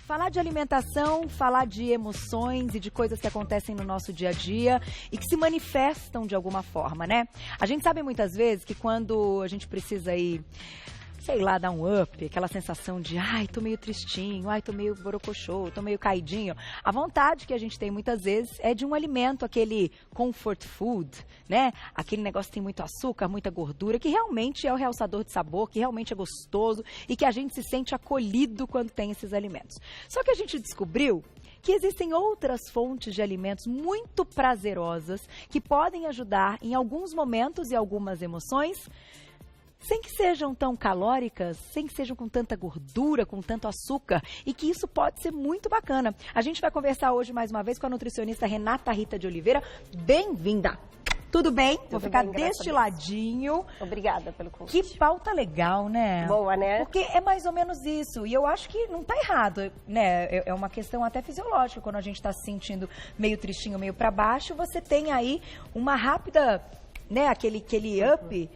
Falar de alimentação, falar de emoções e de coisas que acontecem no nosso dia a dia e que se manifestam de alguma forma, né? A gente sabe muitas vezes que quando a gente precisa ir, sei lá, dar um up, aquela sensação de, ai, tô meio tristinho, ai, tô meio borocochô, tô meio caidinho. A vontade que a gente tem muitas vezes é de um alimento, aquele comfort food, né? Aquele negócio que tem muito açúcar, muita gordura, que realmente é o realçador de sabor, que realmente é gostoso e que a gente se sente acolhido quando tem esses alimentos. Só que a gente descobriu que existem outras fontes de alimentos muito prazerosas que podem ajudar em alguns momentos e algumas emoções, sem que sejam tão calóricas, sem que sejam com tanta gordura, com tanto açúcar, e que isso pode ser muito bacana. A gente vai conversar hoje mais uma vez com a nutricionista Renata Rita de Oliveira. Bem-vinda! Tudo bem? Vou ficar deste ladinho. Obrigada pelo convite. Que pauta legal, né? Boa, né? Porque é mais ou menos isso. E eu acho que não tá errado, né? É uma questão até fisiológica. Quando a gente tá se sentindo meio tristinho, meio para baixo, você tem aí uma rápida, né? Aquele up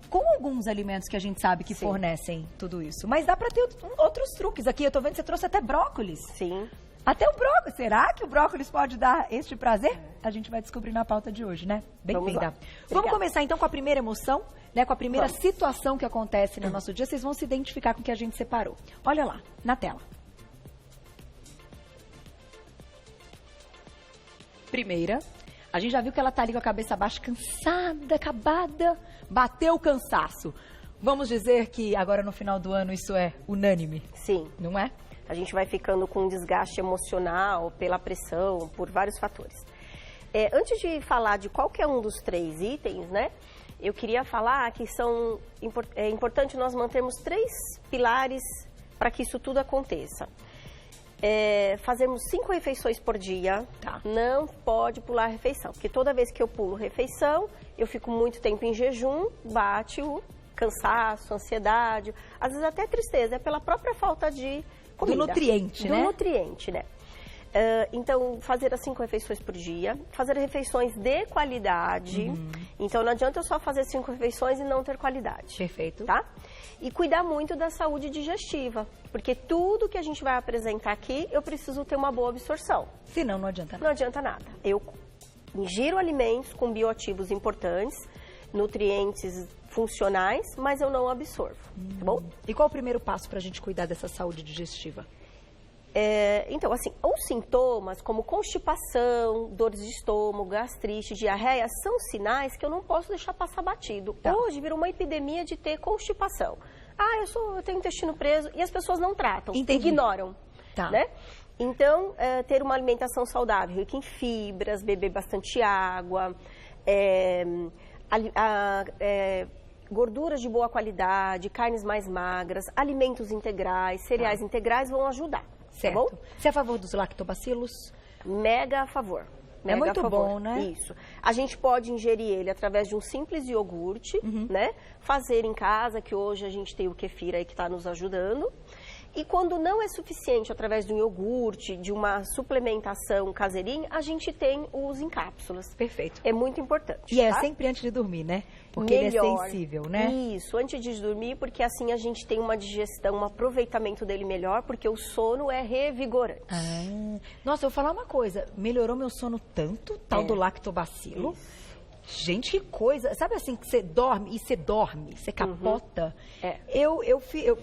com alguns alimentos que a gente sabe que fornecem tudo isso. Mas dá para ter outros truques aqui. Eu tô vendo que você trouxe até brócolis. Sim. Até o brócolis. Será que o brócolis pode dar este prazer? A gente vai descobrir na pauta de hoje, né? Bem-vinda. Vamos começar então com a primeira emoção, né? Com a primeira situação que acontece no nosso dia. Vocês vão se identificar com o que a gente separou. Olha lá, na tela. Primeira, a gente já viu que ela tá ali com a cabeça baixa, cansada, acabada, bateu o cansaço. Vamos dizer que agora no final do ano isso é unânime. Sim. Não é? A gente vai ficando com um desgaste emocional, pela pressão, por vários fatores. Antes de falar de qualquer um dos 3 itens, né? Eu queria falar que é importante nós mantermos 3 pilares para que isso tudo aconteça. Fazemos 5 refeições por dia, não pode pular a refeição, porque toda vez que eu pulo refeição, eu fico muito tempo em jejum, bate o cansaço, ansiedade, às vezes até tristeza, é pela própria falta de comida. Do nutriente, né? Do nutriente, né? Então, fazer as 5 refeições por dia, fazer refeições de qualidade. Então, não adianta eu só fazer 5 refeições e não ter qualidade. Perfeito. Tá? E cuidar muito da saúde digestiva, porque tudo que a gente vai apresentar aqui, eu preciso ter uma boa absorção. Senão não adianta nada. Não adianta nada. Eu ingiro alimentos com bioativos importantes, nutrientes funcionais, mas eu não absorvo, tá bom? E qual o primeiro passo para a gente cuidar dessa saúde digestiva? Então, assim, os sintomas como constipação, dores de estômago, gastrite, diarreia, são sinais que eu não posso deixar passar batido. Hoje virou uma epidemia de ter constipação. Eu tenho intestino preso e as pessoas não tratam, ignoram, né? Então, ter uma alimentação saudável, rica em fibras, beber bastante água, gorduras de boa qualidade, carnes mais magras, alimentos integrais, cereais integrais vão ajudar. Certo. Tá bom? Você é a favor dos lactobacilos? Mega a favor. É muito bom, né? Isso. A gente pode ingerir ele através de um simples iogurte, né? Fazer em casa, que hoje a gente tem o kefir aí que está nos ajudando. E quando não é suficiente, através de um iogurte, de uma suplementação caseirinha, a gente tem os em cápsulas. Perfeito. É muito importante. E é sempre antes de dormir, né? Porque ele é sensível, né? Isso, antes de dormir, porque assim a gente tem uma digestão, um aproveitamento dele melhor, porque o sono é revigorante. Nossa, eu vou falar uma coisa. Melhorou meu sono tanto, tal do lactobacilo. Gente, que coisa. Sabe assim, que você dorme e você dorme, você capota?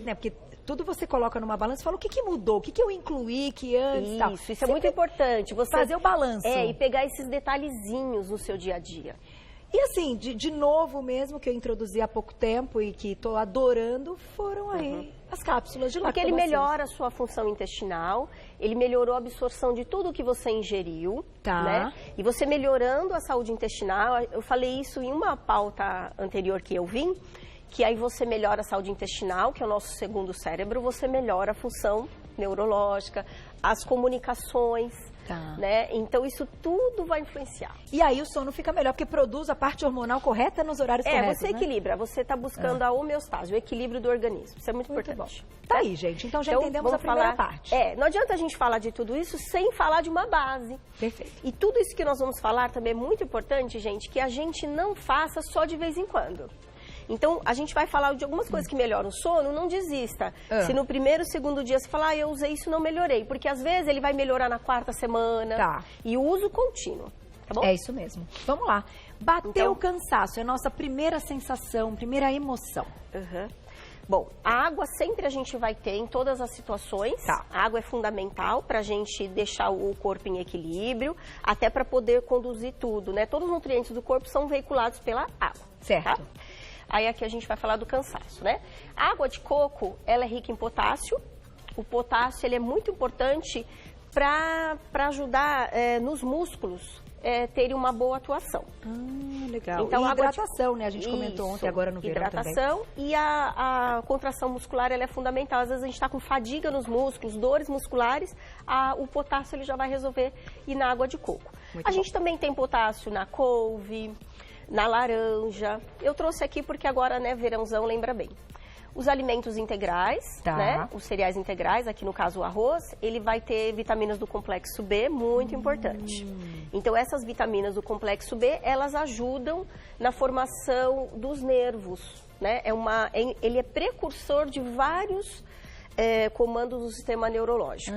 Né, porque tudo você coloca numa balança e fala o que mudou, o que eu incluí, que antes tal. Isso é muito importante. Você fazer o balanço. E pegar esses detalhezinhos no seu dia a dia. E assim, de novo mesmo, que eu introduzi há pouco tempo e que estou adorando, foram aí as cápsulas de lactobacilos. Porque ele melhora a sua função intestinal, ele melhorou a absorção de tudo que você ingeriu, né? E você melhorando a saúde intestinal, eu falei isso em uma pauta anterior que eu vim, que aí você melhora a saúde intestinal, que é o nosso segundo cérebro, você melhora a função neurológica, as comunicações, né? Então isso tudo vai influenciar. E aí o sono fica melhor, porque produz a parte hormonal correta nos horários corretos, você equilibra, você está buscando a homeostase, o equilíbrio do organismo. Isso é muito importante. Bom. Tá aí, gente. Então já entendemos a primeira parte. Não adianta a gente falar de tudo isso sem falar de uma base. Perfeito. E tudo isso que nós vamos falar também é muito importante, gente, que a gente não faça só de vez em quando. Então, a gente vai falar de algumas coisas que melhoram o sono, não desista. Se no primeiro, segundo dia você falar, eu usei isso e não melhorei. Porque às vezes ele vai melhorar na quarta semana. Tá. E o uso contínuo. Tá bom? É isso mesmo. Vamos lá. Bateu o cansaço, é a nossa primeira sensação, primeira emoção. Bom, a água sempre a gente vai ter em todas as situações. Tá. A água é fundamental para a gente deixar o corpo em equilíbrio, até para poder conduzir tudo, né? Todos os nutrientes do corpo são veiculados pela água. Certo. Tá? Aí aqui a gente vai falar do cansaço, né? A água de coco, ela é rica em potássio. O potássio, ele é muito importante para ajudar nos músculos terem uma boa atuação. Legal. Então, e a água hidratação, né? A gente comentou ontem, agora no verão também. Hidratação e a contração muscular, ela é fundamental. Às vezes a gente está com fadiga nos músculos, dores musculares, o potássio ele já vai resolver ir na água de coco. Muito a bom. gente também tem potássio na couve, na laranja. Eu trouxe aqui porque agora, né, verãozão lembra bem. Os alimentos integrais, Tá. né? Os cereais integrais, aqui no caso o arroz, ele vai ter vitaminas do complexo B, muito importante. Então, essas vitaminas do complexo B, elas ajudam na formação dos nervos, né? Ele é precursor de vários comandos do sistema neurológico.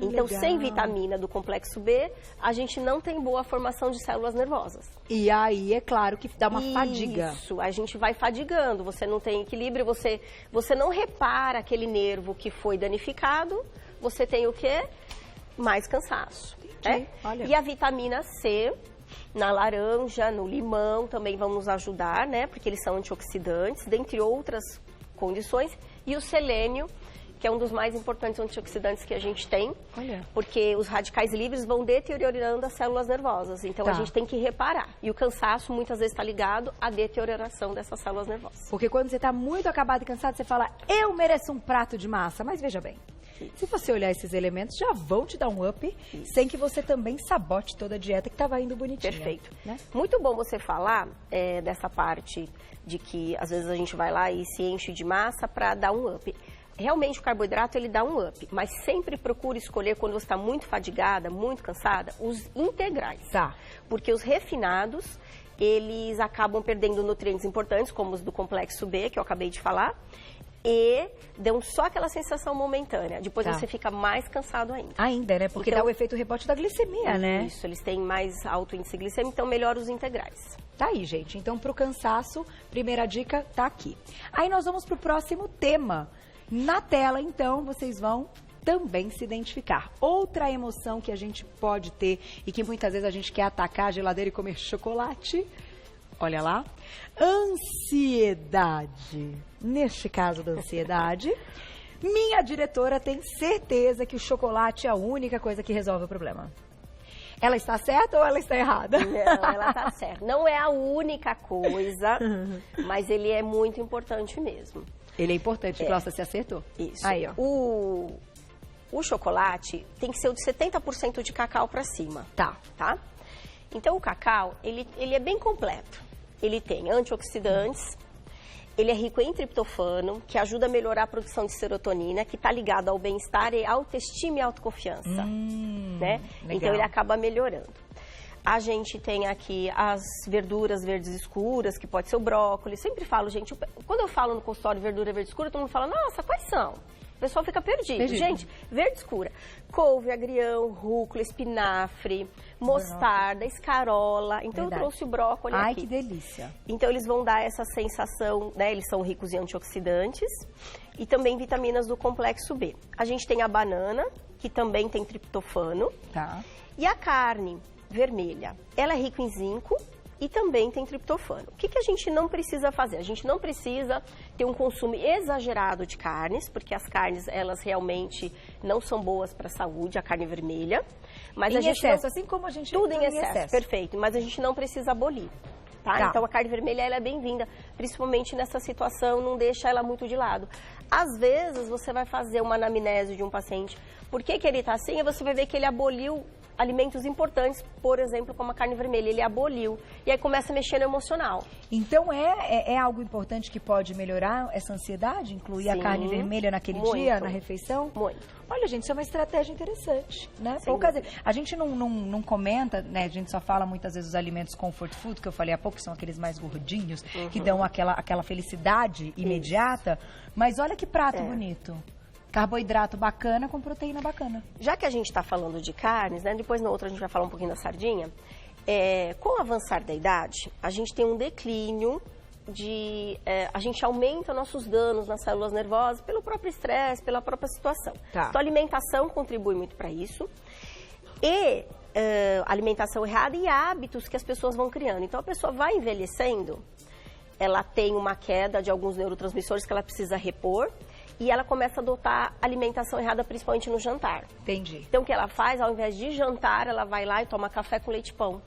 Então, legal. sem vitamina do complexo B, a gente não tem boa formação de células nervosas. E aí, é claro que dá uma fadiga. Isso, a gente vai fadigando, você não tem equilíbrio, você não repara aquele nervo que foi danificado, você tem o quê? Mais cansaço. Né? Olha. E a vitamina C, na laranja, no limão, também vão nos ajudar, né? Porque eles são antioxidantes, dentre outras condições. E o selênio, que é um dos mais importantes antioxidantes que a gente tem, porque os radicais livres vão deteriorando as células nervosas. Então, a gente tem que reparar. E o cansaço, muitas vezes, está ligado à deterioração dessas células nervosas. Porque quando você está muito acabado e cansado, você fala, eu mereço um prato de massa. Mas veja bem, se você olhar esses elementos, já vão te dar um up, sem que você também sabote toda a dieta que estava indo bonitinha. Perfeito. Né? Muito bom você falar dessa parte de que, às vezes, a gente vai lá e se enche de massa para dar um up. Realmente o carboidrato ele dá um up, mas sempre procure escolher, quando você está muito fadigada, muito cansada, os integrais. Tá. Porque os refinados, eles acabam perdendo nutrientes importantes, como os do complexo B, que eu acabei de falar, e dão só aquela sensação momentânea. Depois você fica mais cansado ainda. Ainda, né? Porque Então, dá o efeito rebote da glicemia, né? Isso, eles têm mais alto índice glicêmico, então melhora os integrais. Tá aí, gente. Então, pro cansaço, primeira dica tá aqui. Aí nós vamos pro próximo tema. Na tela, então, vocês vão também se identificar. Outra emoção que a gente pode ter e que muitas vezes a gente quer atacar a geladeira e comer chocolate. Olha lá. Ansiedade. Neste caso da ansiedade, minha diretora tem certeza que o chocolate é a única coisa que resolve o problema. Ela está certa ou ela está errada? Não, ela está certa. Não é a única coisa, mas ele é muito importante mesmo. Ele é importante. Nossa, você acertou. Isso. Aí, ó. O chocolate tem que ser o de 70% de cacau para cima. Tá. Então, o cacau, ele é bem completo. Ele tem antioxidantes, ele é rico em triptofano, que ajuda a melhorar a produção de serotonina, que está ligado ao bem-estar e autoestima e autoconfiança. Né? Legal. Então, ele acaba melhorando. A gente tem aqui as verduras verdes escuras, que pode ser o brócolis. Sempre falo, gente, quando eu falo no consultório verdura verde escura, todo mundo fala, nossa, quais são? O pessoal fica perdido. Gente, verde escura. Couve, agrião, rúcula, espinafre, mostarda, escarola. Então, eu trouxe o brócolis aqui. Ai, que delícia. Então, eles vão dar essa sensação, né? Eles são ricos em antioxidantes e também vitaminas do complexo B. A gente tem a banana, que também tem triptofano. Tá. E a carne vermelha, ela é rica em zinco e também tem triptofano. O que a gente não precisa fazer? A gente não precisa ter um consumo exagerado de carnes, porque as carnes, elas realmente não são boas para a saúde, a carne vermelha. Mas em a gente excesso, não... assim como a gente... Tudo em excesso, perfeito. Mas a gente não precisa abolir. Tá? Então, a carne vermelha, ela é bem-vinda, principalmente nessa situação, não deixa ela muito de lado. Às vezes, você vai fazer uma anamnese de um paciente, por que ele está assim? E você vai ver que ele aboliu alimentos importantes, por exemplo, como a carne vermelha, ele aboliu. E aí começa a mexer no emocional. Então é algo importante que pode melhorar essa ansiedade? Incluir a carne vermelha naquele dia, na refeição? Muito. Olha, gente, isso é uma estratégia interessante, né? A gente não comenta, né? A gente só fala muitas vezes os alimentos comfort food, que eu falei há pouco, que são aqueles mais gordinhos, que dão aquela felicidade imediata. Mas olha que prato bonito. Carboidrato bacana com proteína bacana. Já que a gente está falando de carnes, né? Depois na outra a gente vai falar um pouquinho da sardinha. Com o avançar da idade, a gente tem um declínio a gente aumenta nossos danos nas células nervosas pelo próprio estresse, pela própria situação. Tá. Então a alimentação contribui muito para isso. E alimentação errada e hábitos que as pessoas vão criando. Então a pessoa vai envelhecendo, ela tem uma queda de alguns neurotransmissores que ela precisa repor. E ela começa a adotar alimentação errada, principalmente no jantar. Entendi. Então, o que ela faz, ao invés de jantar, ela vai lá e toma café com leite e pão.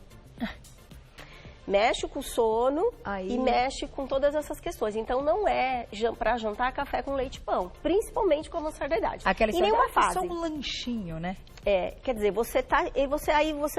Mexe com o sono e mexe com todas essas questões. Então, não é para jantar café com leite e pão, principalmente com a avançar da idade. Aquela em nenhuma fase. Só um lanchinho, né? Quer dizer, você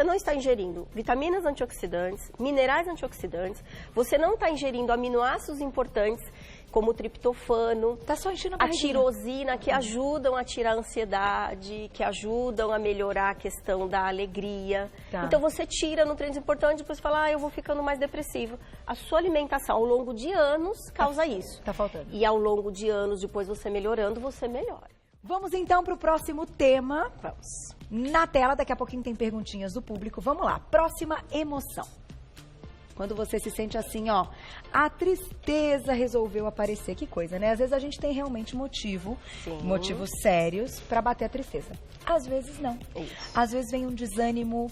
não está ingerindo vitaminas antioxidantes, minerais antioxidantes, você não está ingerindo aminoácidos importantes, como o triptofano, tá só enchendo a tirosina, que ajudam a tirar a ansiedade, que ajudam a melhorar a questão da alegria. Tá. Então você tira nutrientes importantes e depois fala, eu vou ficando mais depressivo. A sua alimentação ao longo de anos causa isso. Tá faltando. E ao longo de anos, depois você melhorando, você melhora. Vamos então para o próximo tema. Vamos. Na tela, daqui a pouquinho tem perguntinhas do público. Vamos lá. Próxima emoção. Quando você se sente assim, ó, a tristeza resolveu aparecer. Que coisa, né? Às vezes a gente tem realmente motivos sérios para bater a tristeza. Às vezes não. Isso. Às vezes vem um desânimo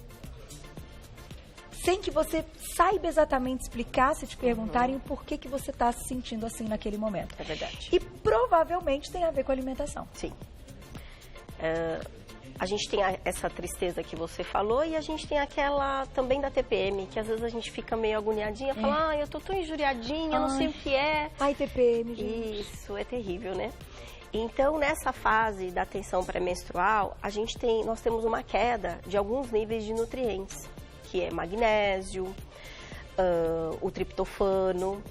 sem que você saiba exatamente explicar, se te perguntarem o porquê que você está se sentindo assim naquele momento. É verdade. E provavelmente tem a ver com a alimentação. Sim. A gente tem essa tristeza que você falou e a gente tem aquela também da TPM, que às vezes a gente fica meio agoniadinha, fala, eu tô tão injuriadinha, não sei o que é. Ai, TPM, gente. Isso, é terrível, né? Então, nessa fase da tensão pré-menstrual, nós temos uma queda de alguns níveis de nutrientes, que é magnésio, o triptofano,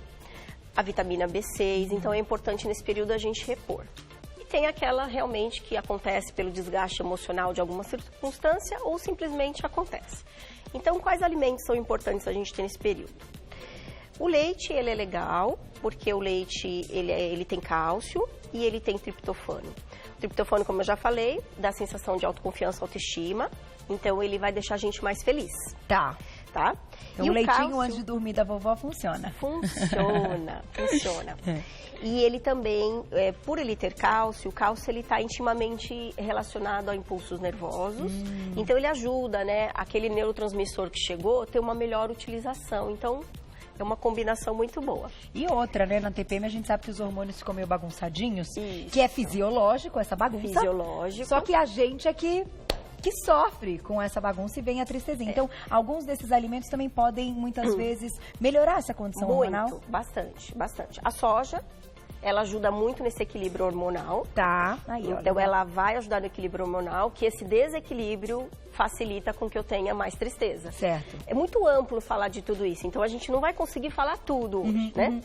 a vitamina B6, então é importante nesse período a gente repor. Tem aquela realmente que acontece pelo desgaste emocional de alguma circunstância ou simplesmente acontece. Então, quais alimentos são importantes a gente ter nesse período? O leite, ele é legal, porque o leite, ele tem cálcio e ele tem triptofano. O triptofano, como eu já falei, dá sensação de autoconfiança, autoestima, então ele vai deixar a gente mais feliz. Tá. Então, E o leitinho cálcio, antes de dormir da vovó funciona. Funciona. E ele também, por ele ter cálcio, o cálcio ele está intimamente relacionado a impulsos nervosos. Então ele ajuda, né, aquele neurotransmissor que chegou a ter uma melhor utilização. Então é uma combinação muito boa. E outra, né, na TPM a gente sabe que os hormônios ficam meio bagunçadinhos, Isso. que é fisiológico essa bagunça. Fisiológico. Só que a gente é que sofre com essa bagunça e vem a tristezinha. Então, alguns desses alimentos também podem, muitas vezes, melhorar essa condição hormonal? Bastante. A soja, ela ajuda muito nesse equilíbrio hormonal. Tá. Então, ela vai ajudar no equilíbrio hormonal, que esse desequilíbrio facilita com que eu tenha mais tristeza. Certo. É muito amplo falar de tudo isso, então a gente não vai conseguir falar tudo hoje, né?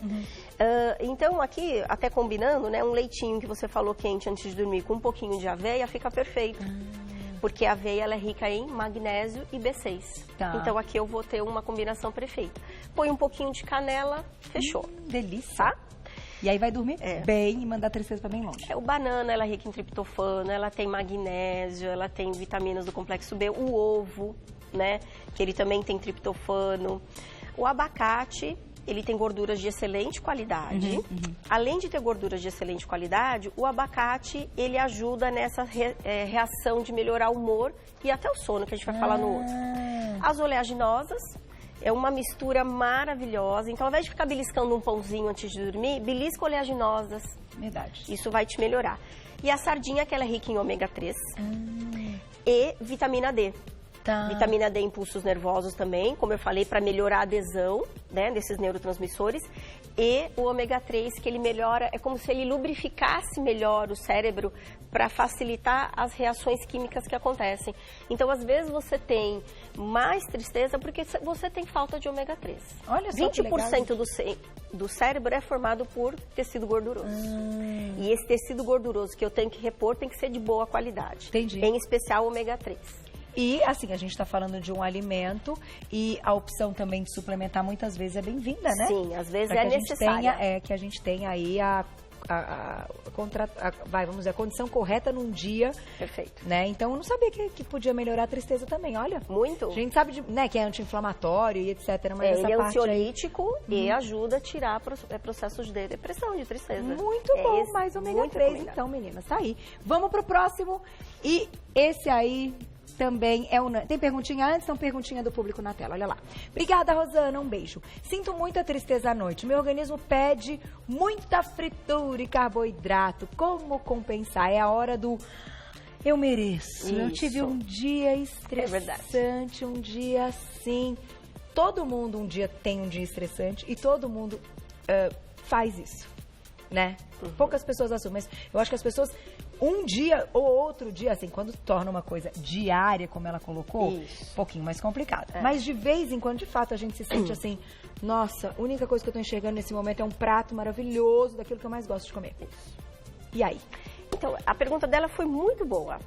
Então, aqui, até combinando, né, um leitinho que você falou quente antes de dormir com um pouquinho de aveia fica perfeito. Porque a aveia ela é rica em magnésio e B6. Tá. Então aqui eu vou ter uma combinação perfeita. Põe um pouquinho de canela, fechou. Delícia. Tá? E aí vai dormir bem e mandar a tristeza para bem longe. O banana, ela é rica em triptofano, ela tem magnésio, ela tem vitaminas do complexo B. O ovo, né, que ele também tem triptofano. O abacate, ele tem gorduras de excelente qualidade. Além de ter gorduras de excelente qualidade, o abacate, ele ajuda nessa reação de melhorar o humor e até o sono, que a gente vai falar no outro. As oleaginosas, é uma mistura maravilhosa. Então, ao invés de ficar beliscando um pãozinho antes de dormir, belisca oleaginosas. Verdade. Isso vai te melhorar. E a sardinha, que ela é rica em ômega 3 e vitamina D. Tá. Vitamina D em impulsos nervosos também, como eu falei, para melhorar a adesão, né, desses neurotransmissores. e o ômega 3, que ele melhora, é como se ele lubrificasse melhor o cérebro para facilitar as reações químicas que acontecem. Então, às vezes, você tem mais tristeza porque você tem falta de ômega 3. Olha só 20% do cérebro é formado por tecido gorduroso. E esse tecido gorduroso que eu tenho que repor tem que ser de boa qualidade. Entendi. Em especial ômega 3. E, assim, a gente está falando de um alimento e a opção também de suplementar muitas vezes é bem-vinda, né? Sim, às vezes pra é necessária. Que a gente tenha aí vamos dizer, a condição correta num dia. Perfeito. Né? Então, eu não sabia que podia melhorar a tristeza também, olha. Muito. A gente sabe né, que é anti-inflamatório e etc. Mas essa ele é parte ansiolítico e ajuda a tirar processos de depressão, de tristeza. Muito bom, mais ômega 3, então, meninas. Tá aí. Vamos pro próximo. E esse aí também é unânime. Tem perguntinha antes? Então, perguntinha do público na tela, olha lá. Obrigada, Rosana, um beijo. Sinto muita tristeza à noite. Meu organismo pede muita fritura e carboidrato. Como compensar? É a hora do eu mereço. Isso. Eu tive um dia estressante, um dia assim. Todo mundo um dia tem um dia estressante e todo mundo faz isso, né? Poucas pessoas assumem, mas eu acho que as pessoas um dia ou outro dia, assim, quando torna uma coisa diária, como ela colocou, um pouquinho mais complicado. Mas de vez em quando, de fato, a gente se sente assim, nossa, a única coisa que eu tô enxergando nesse momento é um prato maravilhoso daquilo que eu mais gosto de comer. E aí? Então, a pergunta dela foi muito boa.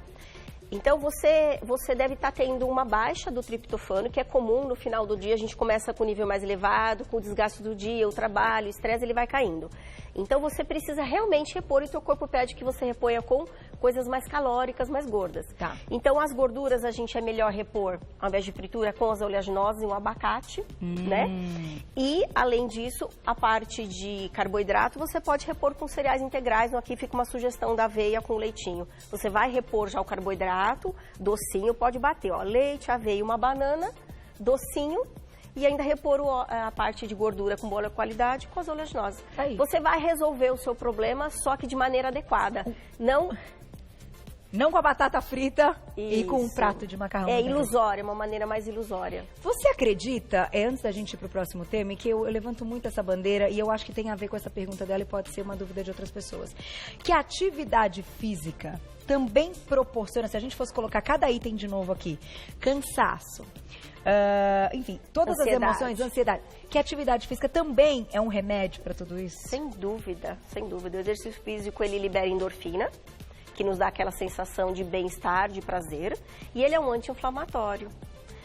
Então, você deve estar tendo uma baixa do triptofano, que é comum no final do dia. A gente começa com o nível mais elevado, com o desgaste do dia, o trabalho, o estresse, ele vai caindo. Então, você precisa realmente repor e o teu corpo pede que você reponha com coisas mais calóricas, mais gordas. Tá. Então, as gorduras a gente é melhor repor, ao invés de fritura, com as oleaginosas e um abacate, né? E, além disso, a parte de carboidrato você pode repor com cereais integrais. Então, aqui fica uma sugestão da aveia com leitinho. Você vai repor já o carboidrato, docinho, pode bater, ó, leite, aveia, uma banana, docinho, e ainda repor a parte de gordura com boa qualidade com as oleaginosas. Aí. Você vai resolver o seu problema, só que de maneira adequada. Não com a batata frita e Isso. com um prato de macarrão. É ilusória, uma maneira mais ilusória. Você acredita, antes da gente ir pro próximo tema, e que eu levanto muito essa bandeira, e eu acho que tem a ver com essa pergunta dela e pode ser uma dúvida de outras pessoas, que a atividade física também proporciona, se a gente fosse colocar cada item de novo aqui, cansaço, enfim, todas as emoções, ansiedade, que a atividade física também é um remédio para tudo isso? Sem dúvida, sem dúvida. O exercício físico, ele libera endorfina, que nos dá aquela sensação de bem-estar, de prazer, e ele é um anti-inflamatório.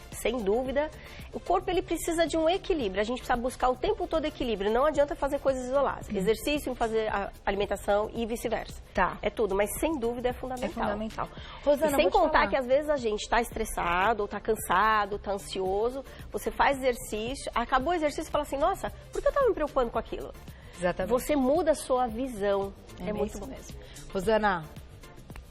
Sem dúvida, o corpo ele precisa de um equilíbrio, a gente precisa buscar o tempo todo equilíbrio, não adianta fazer coisas isoladas, exercício, fazer a alimentação e vice-versa. Tá. É tudo, mas sem dúvida é fundamental. É fundamental. Rosana, e sem vou te contar falar. que às vezes a gente está estressado, ou está cansado, está ansioso, você faz exercício, acabou o exercício e fala assim, nossa, por que eu estava me preocupando com aquilo? Exatamente. Você muda a sua visão, é muito bom. mesmo. Rosana,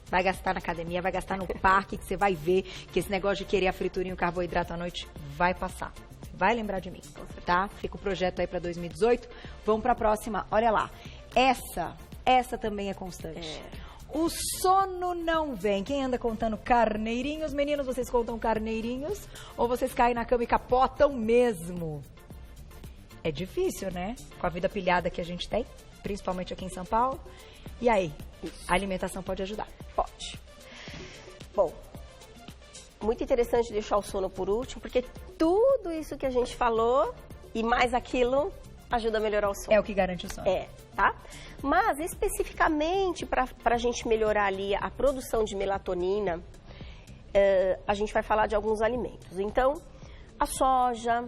vai gastar na academia, vai gastar no parque, que você vai ver que esse negócio de querer a friturinha e o carboidrato à noite vai passar. Vai lembrar de mim, tá? Fica o projeto aí para 2018. Vamos para a próxima. Olha lá. Essa também é constante. O sono não vem. Quem anda contando carneirinhos? Meninos, vocês contam carneirinhos? Ou vocês caem na cama e capotam mesmo? É difícil, né? Com a vida pilhada que a gente tem, principalmente aqui em São Paulo. E aí? A alimentação pode ajudar? Pode. Bom, muito interessante deixar o sono por último, porque tudo isso que a gente falou e mais aquilo ajuda a melhorar o sono. É o que garante o sono. Tá? Mas, especificamente, para a gente melhorar ali a produção de melatonina, a gente vai falar de alguns alimentos. Então, a soja,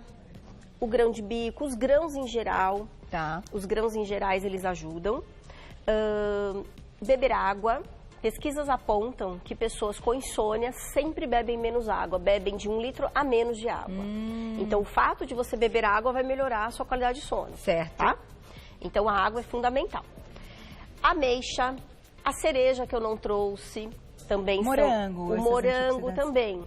o grão de bico, os grãos em geral. Tá. Os grãos em gerais, eles ajudam. Beber água. Pesquisas apontam que pessoas com insônia sempre bebem menos água, bebem de 1 litro a menos de água. Então, o fato de você beber água vai melhorar a sua qualidade de sono. Certo. Tá? Então, a água é fundamental. Ameixa, a cereja que eu não trouxe, também morango, são... O morango também.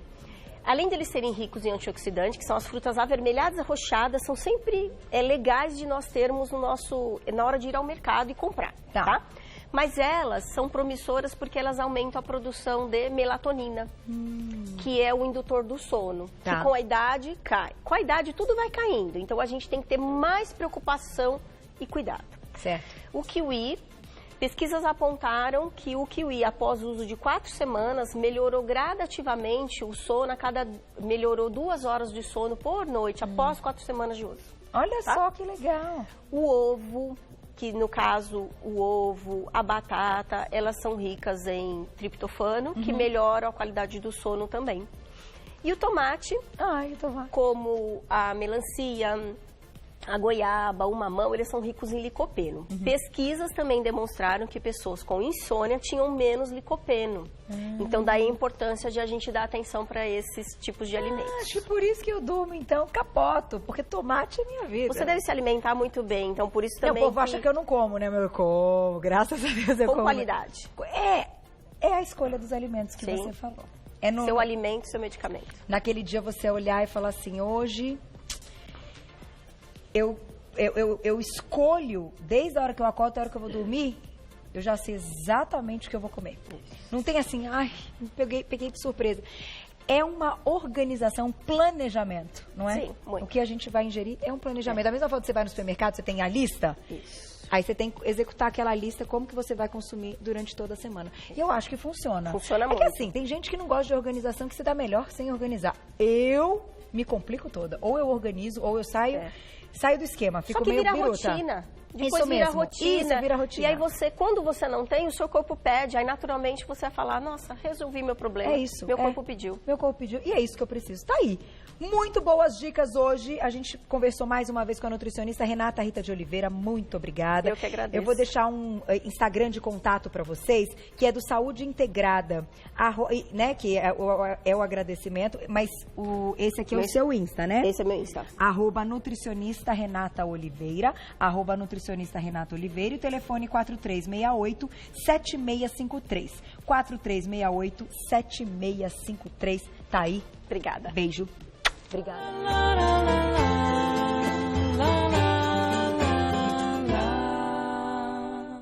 Além de eles serem ricos em antioxidantes, que são as frutas avermelhadas e arroxadas, são sempre legais de nós termos na hora de ir ao mercado e comprar, tá? Mas elas são promissoras porque elas aumentam a produção de melatonina, que é o indutor do sono, que com a idade cai. Com a idade tudo vai caindo, então a gente tem que ter mais preocupação e cuidado. Certo. O kiwi, pesquisas apontaram que o kiwi, após o uso de 4 semanas, melhorou gradativamente o sono, melhorou 2 horas de sono por noite, após 4 semanas de uso. Olha só que legal. O ovo, que no caso o ovo, a batata, elas são ricas em triptofano, que melhoram a qualidade do sono também. E o tomate, como a melancia, a goiaba, o mamão, eles são ricos em licopeno. Pesquisas também demonstraram que pessoas com insônia tinham menos licopeno. Então, daí a importância de a gente dar atenção para esses tipos de alimentos. Acho que por isso que eu durmo, então, capoto, porque tomate é minha vida. Você deve se alimentar muito bem, então por isso também... O povo acha que eu não como, né, meu? Eu como, graças a Deus eu como. Com qualidade. É a escolha dos alimentos que você falou. É seu alimento, seu medicamento. Naquele dia você olhar e falar assim, hoje... Eu escolho, desde a hora que eu acordo até a hora que eu vou dormir, eu já sei exatamente o que eu vou comer. Não tem assim, peguei de surpresa. É uma organização, um planejamento, não é? Sim, muito. O que a gente vai ingerir é um planejamento. Da mesma forma que você vai no supermercado, você tem a lista. Isso. Aí você tem que executar aquela lista, como que você vai consumir durante toda a semana. E eu acho que funciona. Funciona muito. É que assim, tem gente que não gosta de organização, que se dá melhor sem organizar. Eu me complico toda. Ou eu organizo, ou eu saio do esquema, fico meio biruta. Só que vira rotina. Depois vira rotina. Isso, vira rotina. E aí quando você não tem, o seu corpo pede. Aí naturalmente você vai falar, nossa, resolvi meu problema. É isso. Meu corpo pediu. Meu corpo pediu. E é isso que eu preciso. Tá aí. Muito boas dicas hoje. A gente conversou mais uma vez com a nutricionista Renata Rita de Oliveira. Muito obrigada. Eu que agradeço. Eu vou deixar um Instagram de contato para vocês, que é do Saúde Integrada, né? Que é o agradecimento. Mas esse aqui é o seu Insta, né? Esse é meu Insta. @nutricionista Renata Oliveira. @nutricionista Renata Oliveira. E o telefone 4368-7653. 4368-7653. Tá aí. Obrigada. Beijo. Obrigada.